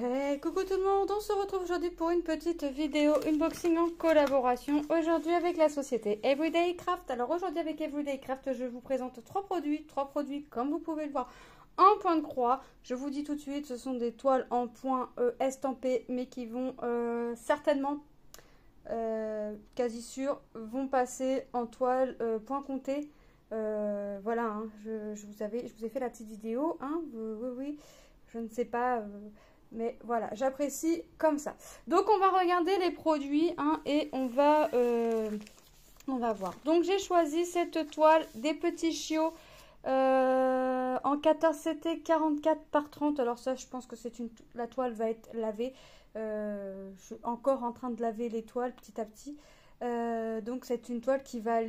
Hey, coucou tout le monde, on se retrouve aujourd'hui pour une petite vidéo unboxing en collaboration aujourd'hui avec la société Everyday Craft. Alors aujourd'hui avec Everyday Craft, je vous présente trois produits comme vous pouvez le voir en point de croix. Je vous dis tout de suite, ce sont des toiles en point estampées mais qui vont certainement, quasi sûr, vont passer en toile point compté. Voilà, hein, je vous ai fait la petite vidéo, hein, oui, je ne sais pas... mais voilà, j'apprécie comme ça. Donc, on va regarder les produits hein, et on va voir. Donc, j'ai choisi cette toile des petits chiots en 14 CT 44 par 30. Alors ça, je pense que la toile va être lavée. Je suis encore en train de laver les toiles petit à petit. Donc, c'est une toile qui va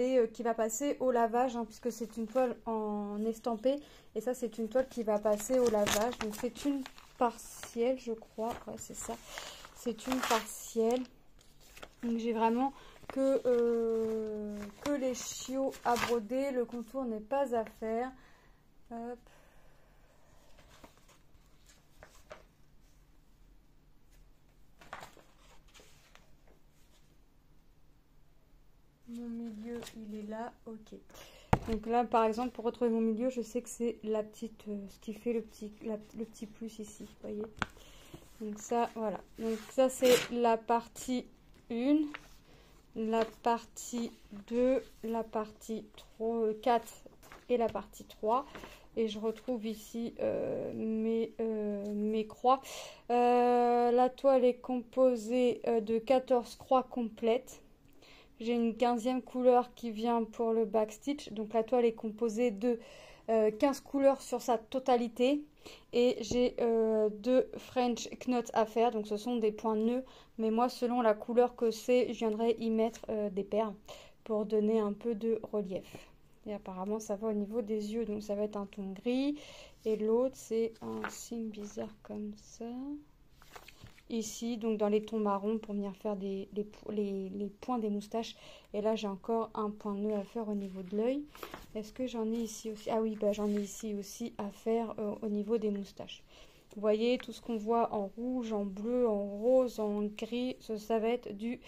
passer au lavage hein, puisque c'est une toile en estampé. Et ça, c'est une toile qui va passer au lavage. Donc, c'est une partielle, je crois. Ouais, c'est ça. C'est une partielle. Donc, j'ai vraiment que les chiots à broder. Le contour n'est pas à faire. Hop. Mon milieu, il est là. Ok. Donc là, par exemple, pour retrouver mon milieu, je sais que c'est la petite, ce qui fait le petit plus ici, vous voyez. Donc ça, voilà. Donc ça, c'est la partie 1, la partie 2, la partie 4 et la partie 3. Et je retrouve ici mes croix. La toile est composée de 14 croix complètes. J'ai une 15e couleur qui vient pour le backstitch. Donc la toile est composée de 15 couleurs sur sa totalité. Et j'ai 2 French knots à faire. Donc ce sont des points nœuds. Mais moi, selon la couleur que c'est, je viendrai y mettre des perles pour donner un peu de relief. Et apparemment, ça va au niveau des yeux. Donc ça va être un ton gris. Et l'autre, c'est un signe bizarre comme ça. Ici, donc dans les tons marrons pour venir faire les points des moustaches. Et là, j'ai encore un point nœud à faire au niveau de l'œil. Est-ce que j'en ai ici aussi? Ah oui, bah, j'en ai ici aussi à faire au niveau des moustaches. Vous voyez, tout ce qu'on voit en rouge, en bleu, en rose, en gris, ça va être du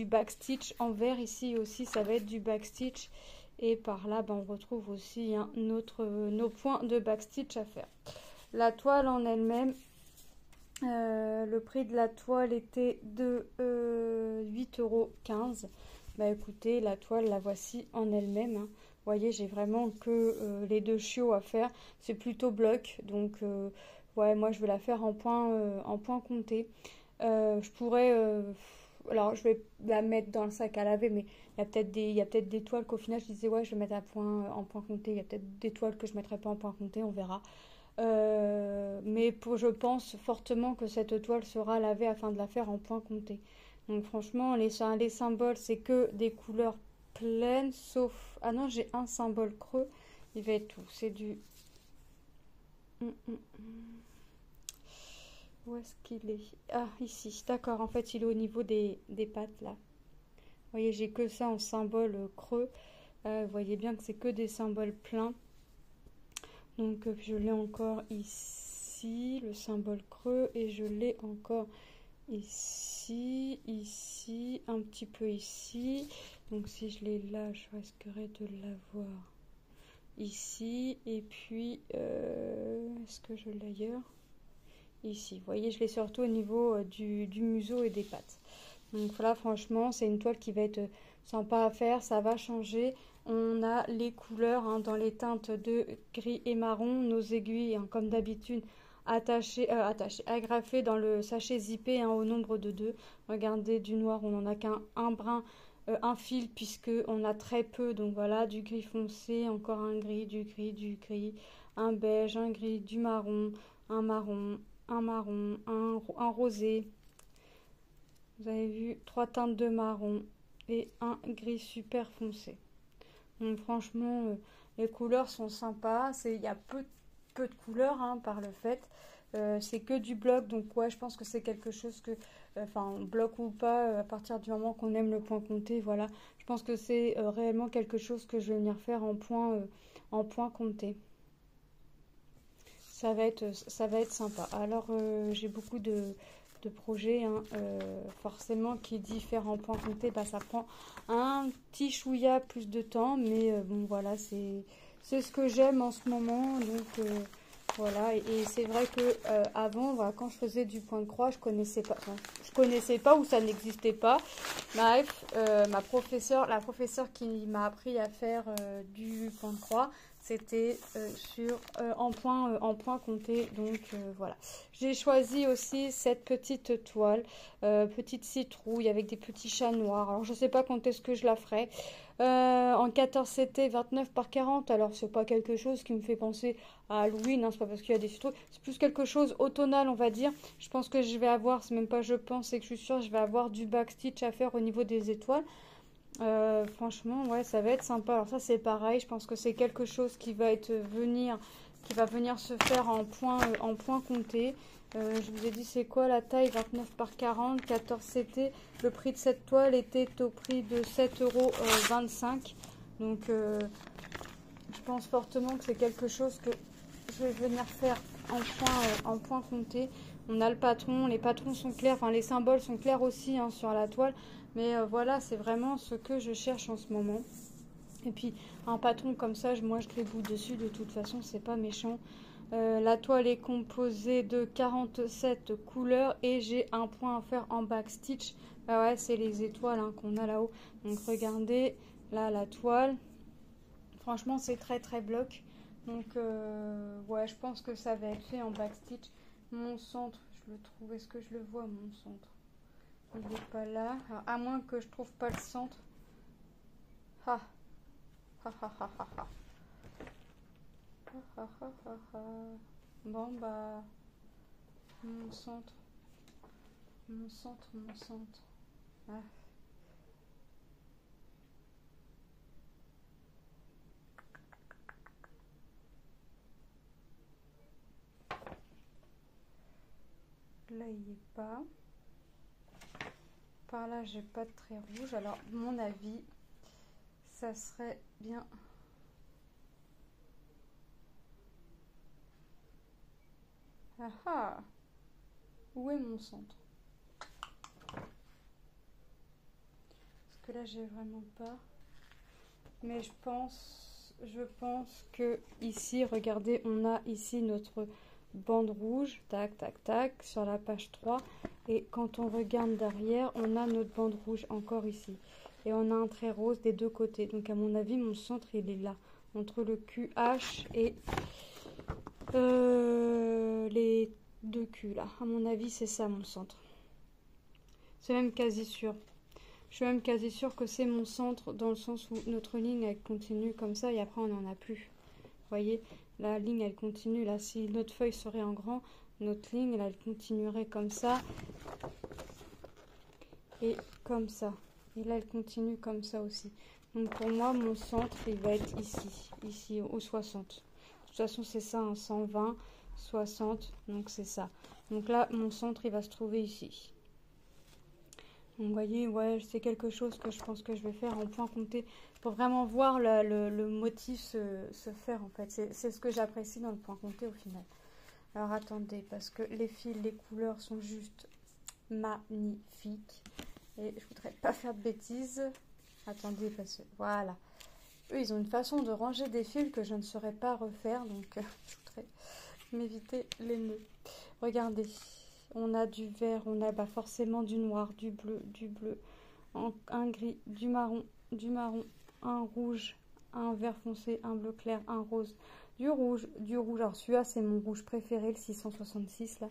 backstitch. En vert ici aussi, ça va être du backstitch. Et par là, bah, on retrouve aussi hein, nos points de backstitch à faire. La toile en elle-même... le prix de la toile était de 8,15 €. Bah écoutez, la toile, la voici en elle-même. Hein. Vous voyez, j'ai vraiment que les deux chiots à faire. C'est plutôt bloc. Donc, ouais, moi, je vais la faire en point compté. Je pourrais... alors, je vais la mettre dans le sac à laver, mais il y a peut-être des toiles qu'au final, je disais, ouais, je vais mettre en point compté. Il y a peut-être des toiles que je ne mettrai pas en point compté, on verra. Mais je pense fortement que cette toile sera lavée afin de la faire en point compté. Donc franchement, les symboles, c'est que des couleurs pleines, sauf... Ah non, j'ai un symbole creux. Il va être tout. C'est du... Où est-ce qu'il est? Ah, ici. D'accord, en fait, il est au niveau des pattes, là. Vous voyez, j'ai que ça en symbole creux. Vous voyez bien que c'est que des symboles pleins. Donc je l'ai encore ici, le symbole creux, et je l'ai encore ici, un petit peu ici. Donc si je l'ai là, je risquerai de l'avoir ici. Et puis, est-ce que je l'ai ailleurs? Ici, vous voyez, je l'ai surtout au niveau du museau et des pattes. Donc voilà, franchement, c'est une toile qui va être sympa à faire, ça va changer. On a les couleurs hein, dans les teintes de gris et marron, nos aiguilles, hein, comme d'habitude, agrafées dans le sachet zippé hein, au nombre de 2. Regardez, du noir, on n'en a qu'un brin, un fil, puisque on a très peu. Donc voilà, du gris foncé, encore un gris, du gris, un beige, un gris, du marron, un marron, un rosé. Vous avez vu 3 teintes de marron et un gris super foncé. Donc franchement, les couleurs sont sympas. Il y a peu de couleurs hein, par le fait. C'est que du bloc, donc ouais, je pense que c'est quelque chose que, enfin, bloc ou pas, à partir du moment qu'on aime le point compté, voilà. Je pense que c'est réellement quelque chose que je vais venir faire en point compté. ça va être sympa. Alors, j'ai beaucoup de projets, hein, forcément, qui dit faire en point compté, bah, ça prend un petit chouïa plus de temps, mais bon, voilà, c'est ce que j'aime en ce moment, donc voilà. Et c'est vrai que avant, voilà, quand je faisais du point de croix, je connaissais pas, enfin, ou ça n'existait pas. Bref, la professeure qui m'a appris à faire du point de croix, c'était en point compté. Donc voilà. J'ai choisi aussi cette petite toile, petite citrouille avec des petits chats noirs. Alors je sais pas quand est-ce que je la ferai. En 14 CT 29 par 40. Alors c'est pas quelque chose qui me fait penser à Halloween, hein, c'est pas parce qu'il y a des citrouilles. C'est plus quelque chose automnal, on va dire. Je pense que je vais avoir, c'est même pas je pense, c'est que je suis sûre, je vais avoir du backstitch à faire au niveau des étoiles. Franchement, ouais, ça va être sympa. Alors ça, c'est pareil. Je pense que c'est quelque chose qui va venir se faire en point compté. Je vous ai dit, c'est quoi la taille? 29 par 40, 14 CT. Le prix de cette toile était au prix de 7,25 €. Donc, je pense fortement que c'est quelque chose que je vais venir faire en point compté. On a le patron, les patrons sont clairs, enfin les symboles sont clairs aussi, hein, sur la toile. Mais voilà, c'est vraiment ce que je cherche en ce moment. Et puis un patron comme ça, moi je gribouille dessus, de toute façon c'est pas méchant. La toile est composée de 47 couleurs et j'ai un point à faire en backstitch. Ah ouais, c'est les étoiles, hein, qu'on a là-haut. Donc regardez, là la toile. Franchement c'est très très bloc. Donc ouais, je pense que ça va être fait en backstitch. Mon centre, je le trouve, est-ce que je le vois mon centre? Il n'est pas là. Alors, à moins que je trouve pas le centre. Ah. Ah, ah, ah, ah, ah. Ah, ah, ah, ah. Bon bah, mon centre. Ah. Là il n'y est pas. Par là j'ai pas de trait rouge. Alors mon avis, ça serait bien. Ah ah. Où est mon centre? Parce que là j'ai vraiment pas. Mais je pense que ici, regardez, on a ici notre bande rouge, tac, tac, tac, sur la page 3. Et quand on regarde derrière, on a notre bande rouge encore ici. Et on a un trait rose des deux côtés. Donc à mon avis, mon centre, il est là, entre le QH et les deux Q, là. À mon avis, c'est ça, mon centre. C'est même quasi sûr. Je suis même quasi sûre que c'est mon centre, dans le sens où notre ligne, elle continue comme ça et après, on n'en a plus. Vous voyez, la ligne, elle continue. Là, si notre feuille serait en grand, notre ligne, là, elle continuerait comme ça et comme ça. Et là, elle continue comme ça aussi. Donc, pour moi, mon centre, il va être ici, au 60. De toute façon, c'est ça, hein, 120, 60, donc c'est ça. Donc là, mon centre, il va se trouver ici. Donc, vous voyez, ouais, c'est quelque chose que je pense que je vais faire en point compté pour vraiment voir le motif se faire, en fait. C'est ce que j'apprécie dans le point compté au final. Alors, attendez, parce que les fils, les couleurs sont juste magnifiques. Et je voudrais pas faire de bêtises. Attendez, parce que, voilà. Eux, ils ont une façon de ranger des fils que je ne saurais pas refaire. Donc, je voudrais m'éviter les nœuds. Regardez. On a du vert, on a forcément du noir, du bleu, un gris, du marron, un rouge, un vert foncé, un bleu clair, un rose, du rouge. Alors celui-là, c'est mon rouge préféré, le 666 là.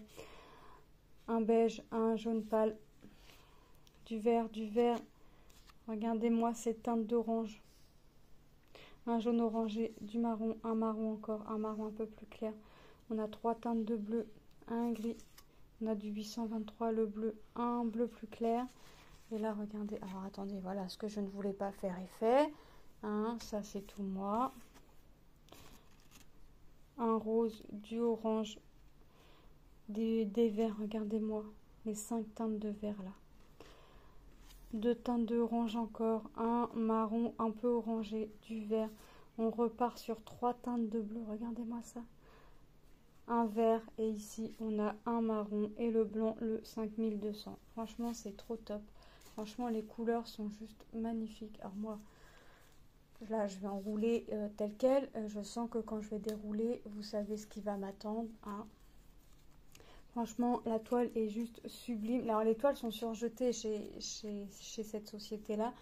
Un beige, un jaune pâle, du vert. Regardez-moi ces teintes d'orange. Un jaune orangé, du marron, un marron encore, un marron un peu plus clair. On a 3 teintes de bleu, un gris. On a du 823, le bleu, un bleu plus clair. Et là, regardez. Alors, attendez, voilà, ce que je ne voulais pas faire est fait. Hein, ça, c'est tout moi. Un rose, du orange, des verts. Regardez-moi, les 5 teintes de vert, là. 2 teintes d'orange encore. Un marron un peu orangé, du vert. On repart sur 3 teintes de bleu. Regardez-moi ça. un vert et ici on a un marron et le blanc le 5200. Franchement c'est trop top. Franchement les couleurs sont juste magnifiques. Alors moi là je vais enrouler tel quel. Je sens que quand je vais dérouler vous savez ce qui va m'attendre. Hein. Franchement la toile est juste sublime. Alors les toiles sont surjetées chez cette société là.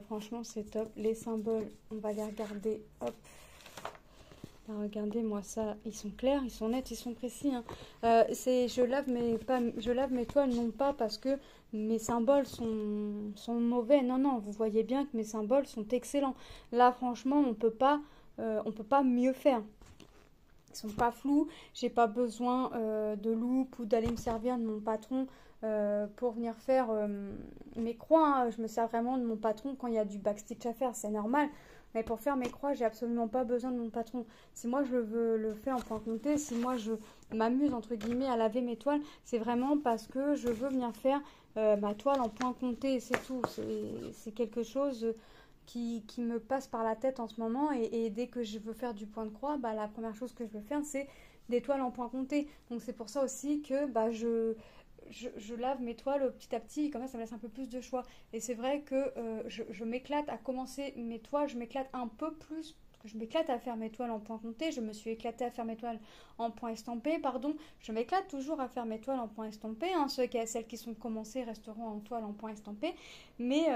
Franchement c'est top. Les symboles on va les regarder. Hop. Regardez moi ça, ils sont clairs, ils sont nets, ils sont précis. Hein. Je lave mes toiles non pas parce que mes symboles sont mauvais. Non, non, vous voyez bien que mes symboles sont excellents. Là franchement on peut pas mieux faire. Ils sont pas flous, j'ai pas besoin de loupe ou d'aller me servir de mon patron pour venir faire mes croix. Hein. Je me sers vraiment de mon patron quand il y a du backstitch à faire, c'est normal. Mais pour faire mes croix, j'ai absolument pas besoin de mon patron. Si moi je veux le faire en point compté, si moi je m'amuse entre guillemets à laver mes toiles, c'est vraiment parce que je veux venir faire ma toile en point compté, c'est tout. C'est quelque chose qui me passe par la tête en ce moment et dès que je veux faire du point de croix, bah, la première chose que je veux faire c'est des toiles en point compté. Donc c'est pour ça aussi que bah, je lave mes toiles petit à petit, comme ça me laisse un peu plus de choix. Et c'est vrai que je m'éclate à commencer mes toiles, je m'éclate un peu plus, je m'éclate à faire mes toiles en point compté, je me suis éclatée à faire mes toiles en point estampé, pardon, je m'éclate toujours à faire mes toiles en point estampé, hein. Celles qui sont commencées resteront en toile en point estampé, mais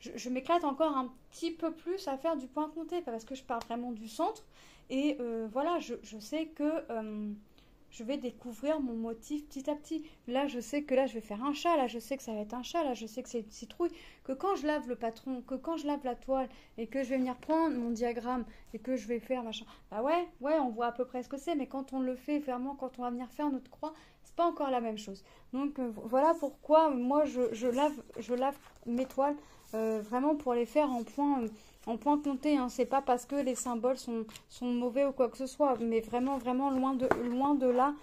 je m'éclate encore un petit peu plus à faire du point compté, parce que je pars vraiment du centre, et voilà, je sais que... je vais découvrir mon motif petit à petit. Là, je sais que là, je vais faire un chat. Là, je sais que ça va être un chat. Là, je sais que c'est une citrouille. Que quand je lave le patron, que quand je lave la toile et que je vais venir prendre mon diagramme et que je vais faire machin. Bah ouais, on voit à peu près ce que c'est. Mais quand on le fait vraiment, quand on va venir faire notre croix, c'est pas encore la même chose. Donc, voilà pourquoi moi, je lave mes toiles vraiment pour les faire en point compté, hein. C'est pas parce que les symboles sont mauvais ou quoi que ce soit, mais vraiment loin de là,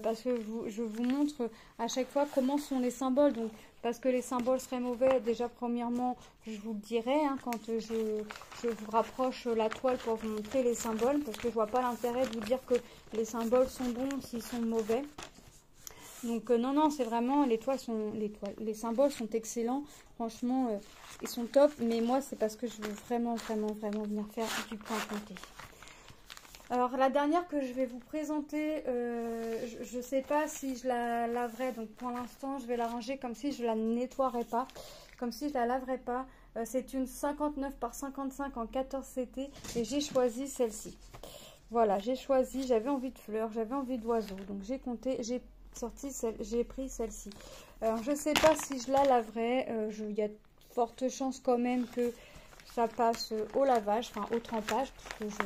parce que je vous montre à chaque fois comment sont les symboles. Donc parce que les symboles seraient mauvais, déjà premièrement je vous le dirai, hein, quand je vous rapproche la toile pour vous montrer les symboles, parce que je vois pas l'intérêt de vous dire que les symboles sont bons s'ils sont mauvais. Donc non, c'est vraiment, les symboles sont excellents, franchement, ils sont top, mais moi c'est parce que je veux vraiment venir faire du point compté. Alors la dernière que je vais vous présenter, je ne sais pas si je la laverai, donc pour l'instant je vais la ranger comme si je la nettoierais pas, comme si je la laverais pas. C'est une 59 par 55 en 14 CT et j'ai choisi celle-ci. Voilà, j'ai choisi, j'avais envie de fleurs, j'avais envie d'oiseaux, donc j'ai pris celle-ci. Alors je sais pas si je la laverai, il y a de fortes chances quand même que ça passe au lavage, enfin au trempage, parce que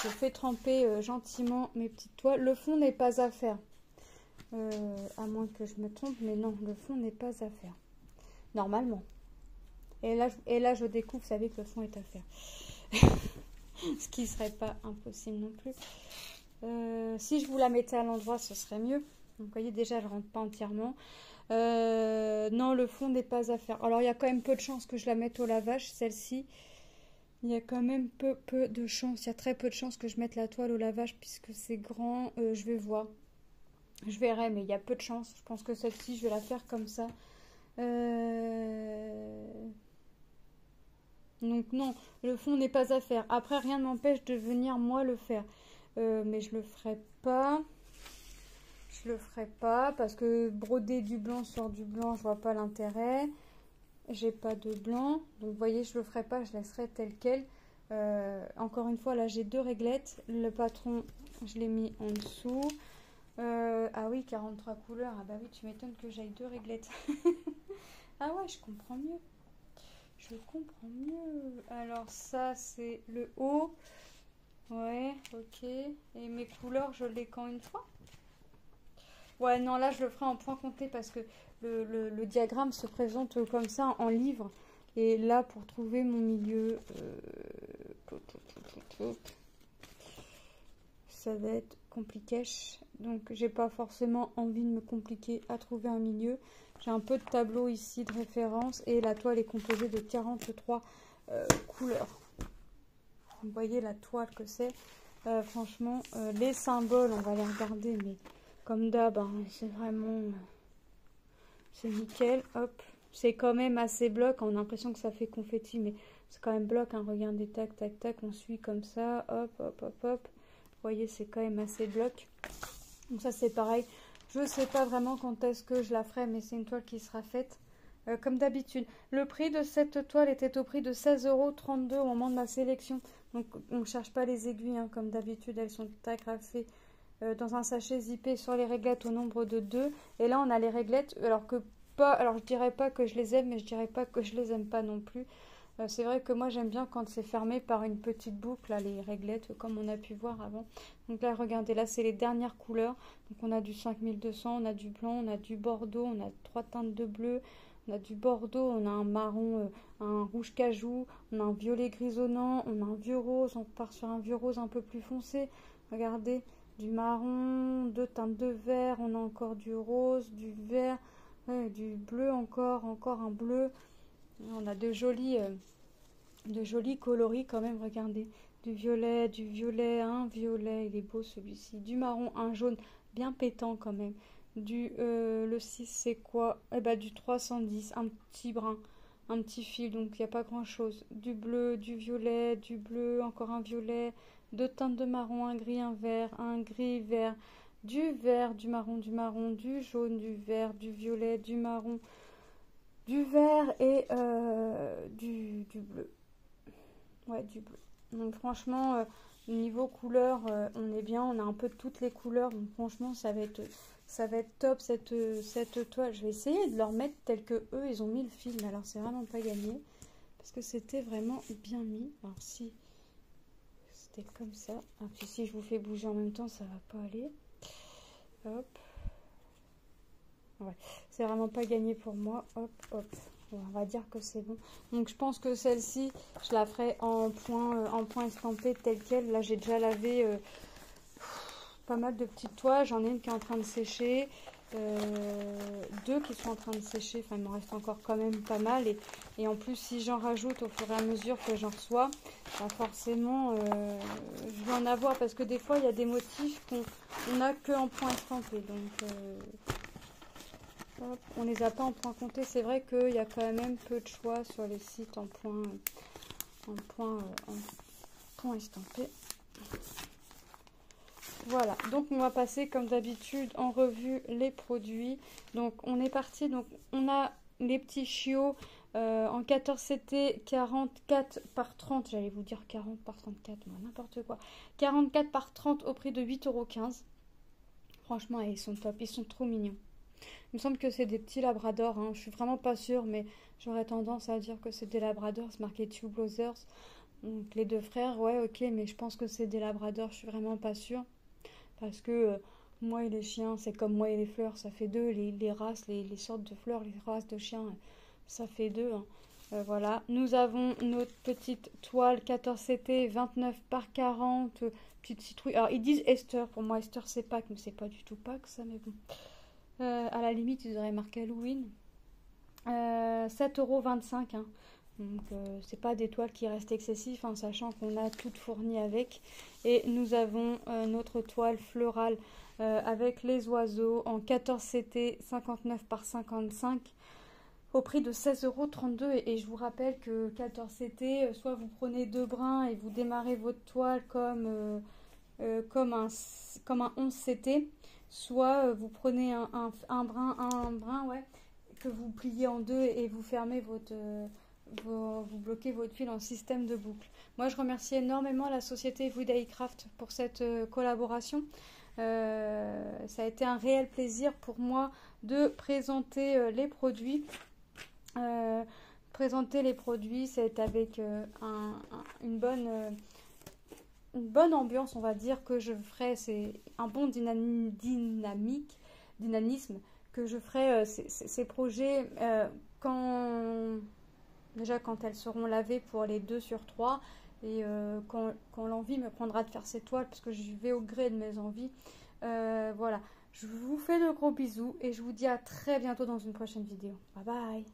je fais tremper gentiment mes petites toiles. Le fond n'est pas à faire, à moins que je me trompe, mais non, le fond n'est pas à faire, normalement. Et là je découvre, vous savez que le fond est à faire. Ce qui serait pas impossible non plus. Si je vous la mettais à l'endroit, ce serait mieux. Donc, vous voyez, déjà, elle ne rentre pas entièrement. Non, le fond n'est pas à faire. Alors, il y a quand même peu de chances que je la mette au lavage, celle-ci. Il y a quand même peu de chances. Il y a très peu de chances que je mette la toile au lavage puisque c'est grand. Je vais voir. Je verrai, mais il y a peu de chances. Je pense que celle-ci, je vais la faire comme ça. Donc non, le fond n'est pas à faire. Après, rien ne m'empêche de venir moi le faire. Mais je le ferai pas. Je le ferai pas parce que broder du blanc sur du blanc, je vois pas l'intérêt. J'ai pas de blanc. Donc vous voyez, je le ferai pas, je laisserai tel quel. Encore une fois, là j'ai 2 réglettes. Le patron, je l'ai mis en dessous. Ah oui, 43 couleurs. Ah bah oui, tu m'étonnes que j'aille 2 réglettes. Ah ouais, je comprends mieux. Je comprends mieux. Alors ça, c'est le haut. Ouais, ok. Et mes couleurs, je les quand une fois? Ouais, non, là, je le ferai en point compté parce que le diagramme se présente comme ça en livre. Et là, pour trouver mon milieu, ça va être compliqué. Donc, j'ai pas forcément envie de me compliquer à trouver un milieu. J'ai un peu de tableau ici de référence et la toile est composée de 43 couleurs. Vous voyez la toile que c'est. Franchement, les symboles, on va les regarder, mais comme d'hab, hein, c'est vraiment... c'est nickel, hop. C'est quand même assez bloc, on a l'impression que ça fait confetti, mais c'est quand même bloc, hein. Regardez, tac, tac, tac, on suit comme ça, hop, hop, hop, hop. Vous voyez, c'est quand même assez bloc. Donc ça, c'est pareil. Je ne sais pas vraiment quand est-ce que je la ferai, mais c'est une toile qui sera faite. Comme d'habitude, le prix de cette toile était au prix de 16,32 € au moment de ma sélection. Donc on ne cherche pas les aiguilles, hein, comme d'habitude, elles sont agrafées dans un sachet zippé sur les réglettes au nombre de 2. Et là on a les réglettes, alors je dirais pas que je les aime, mais je dirais pas que je les aime pas non plus. C'est vrai que moi j'aime bien quand c'est fermé par une petite boucle, là, les réglettes, comme on a pu voir avant. Donc là, regardez, là c'est les dernières couleurs. Donc on a du 5200, on a du blanc, on a du bordeaux, on a 3 teintes de bleu, on a du bordeaux, on a un marron, un rouge cajou, on a un violet grisonnant, on a un vieux rose, on part sur un vieux rose un peu plus foncé. Regardez, du marron, 2 teintes de vert, on a encore du rose, du vert, ouais, du bleu encore un bleu. On a de jolis coloris quand même, regardez. Du violet, un violet, il est beau celui-ci. Du marron, un jaune bien pétant quand même. Le 6 c'est quoi? Eh ben du 310, un petit brin, un petit fil, donc il n'y a pas grand chose. Du bleu, du violet, du bleu, encore un violet, 2 teintes de marron, un gris, vert, du vert, du marron, du jaune, du vert, du violet, du marron, du vert et du bleu. Ouais, du bleu. Donc franchement, niveau couleur, on est bien, on a un peu de toutes les couleurs. Donc franchement, ça va être top cette toile. Je vais essayer de leur mettre tel que eux, ils ont mis le film. Alors c'est vraiment pas gagné. Parce que c'était vraiment bien mis. Alors si c'était comme ça. Ah, puis si je vous fais bouger en même temps, ça va pas aller. Hop. Ouais, c'est vraiment pas gagné pour moi. Hop, hop. Bon, on va dire que c'est bon. Donc je pense que celle-ci, je la ferai en point estampé tel quel. Là, j'ai déjà lavé pas mal de petites toiles. J'en ai une qui est en train de sécher. 2 qui sont en train de sécher. Enfin, il m'en reste encore quand même pas mal. Et en plus, si j'en rajoute au fur et à mesure que j'en reçois, bah forcément, je vais en avoir. Parce que des fois, il y a des motifs qu'on n'a que en point estampé. Donc... hop, on les a pas en point compté. C'est vrai qu'il y a quand même peu de choix sur les sites en point estampé. Voilà, donc on va passer comme d'habitude en revue les produits. Donc on est parti, donc on a les petits chiots en 14 CT 44 par 30, j'allais vous dire 40 par 34, n'importe quoi. 44 par 30 au prix de 8,15 €. Franchement, ils sont top, ils sont trop mignons. Il me semble que c'est des petits labradors, hein. Je suis vraiment pas sûre, mais j'aurais tendance à dire que c'est des labradors. C'est marqué Two Brothers. Donc les 2 frères, ouais, ok, mais je pense que c'est des labradors. Je suis vraiment pas sûre. Parce que moi et les chiens, c'est comme moi et les fleurs, ça fait 2. Les races, les sortes de fleurs, les races de chiens, ça fait 2. Hein. Voilà. Nous avons notre petite toile 14 CT 29 par 40. Petite citrouille. Alors ils disent Esther. Pour moi, Esther, c'est Pâques, mais c'est pas du tout Pâques, ça, mais bon. À la limite, ils auraient marqué Halloween. 7,25 €. Hein. Donc, c'est pas des toiles qui restent excessives, hein, sachant qu'on a tout fourni avec. Et nous avons notre toile florale avec les oiseaux en 14 CT 59 par 55 au prix de 16,32 €. Et je vous rappelle que 14 CT, soit vous prenez 2 brins et vous démarrez votre toile comme un 11 CT. Soit vous prenez un brin, ouais, que vous pliez en 2 et vous fermez vous bloquez votre fil en système de boucle. Moi, je remercie énormément la société Woodaycraft pour cette collaboration. Ça a été un réel plaisir pour moi de présenter les produits. C'est avec une bonne ambiance, on va dire, que je ferai. C'est un bon dynamisme que je ferai ces projets déjà quand elles seront lavées pour les 2 sur 3 et quand l'envie me prendra de faire ces toiles, parce que je vais au gré de mes envies. Voilà, je vous fais de gros bisous et je vous dis à très bientôt dans une prochaine vidéo. Bye bye.